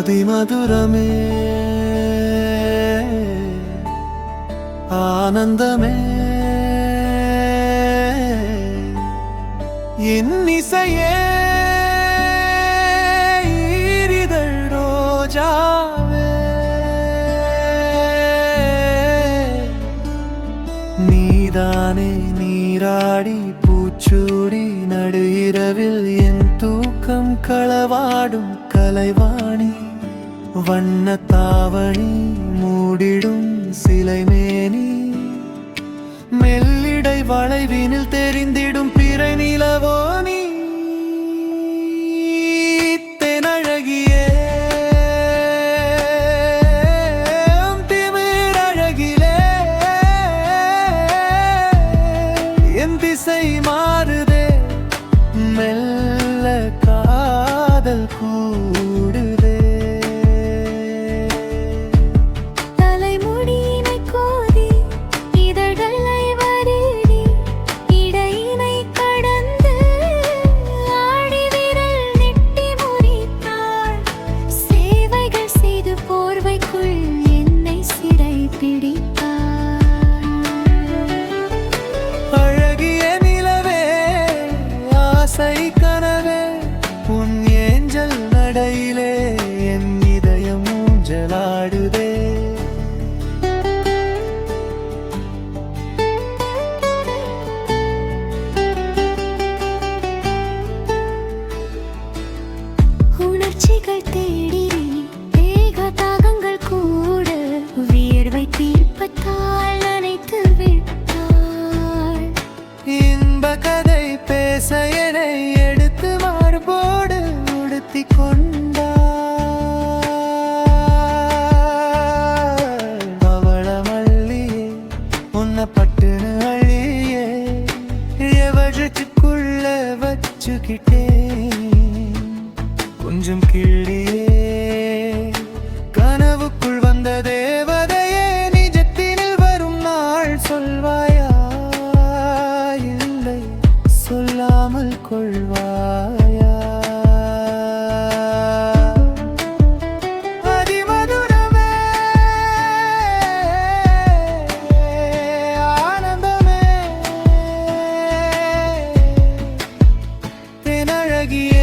அதிமதுரமே ஆனந்தமே என் இசையே ஈரிதழ் ரோஜாவே நீதானே நீராடி பூச்சூடி நடு இரவில் என் தூக்கம் களவாடும் கலைவாணி வண்ண தாவணி மூடிடும் சிலைமேனி மெல்லிடை வளைவினில் தெரிந்திடும் பிறை நிலவோ நீ தெனழகியே திமிரழகிலே என் திசை மாறுதே மெல்ல காதல் கூடுதே அழகிய நிலவே ஆசை கனவே உன் ஏஞ்சல் நடையிலே என் இதயம் ஊஞ்சலாடுதே உணர்ச்சிகள் தேடி தேக தாகங்கள் கூட வியர்வை தீர்ப்பத்தால் அனைத்து விட்டாள் இன்ப கதை பேச என்னை எடுத்து மார்போடு உடுத்தி கொண்டாள் பவள மல்லியே உன்னை பட்டுன்னு அழியே எவற்றுக்குள்ள வச்சுக்கிட்டேன் கொஞ்சம் கிள்ளியே கனவுக்குள் வந்த தேவதையே நிஜத்தினில் வரும் நாள் சொல்வாயா இல்லை சொல்லாமல் கொள்வாயா அதிமதுரமே ஆனந்தமே தெனழகியே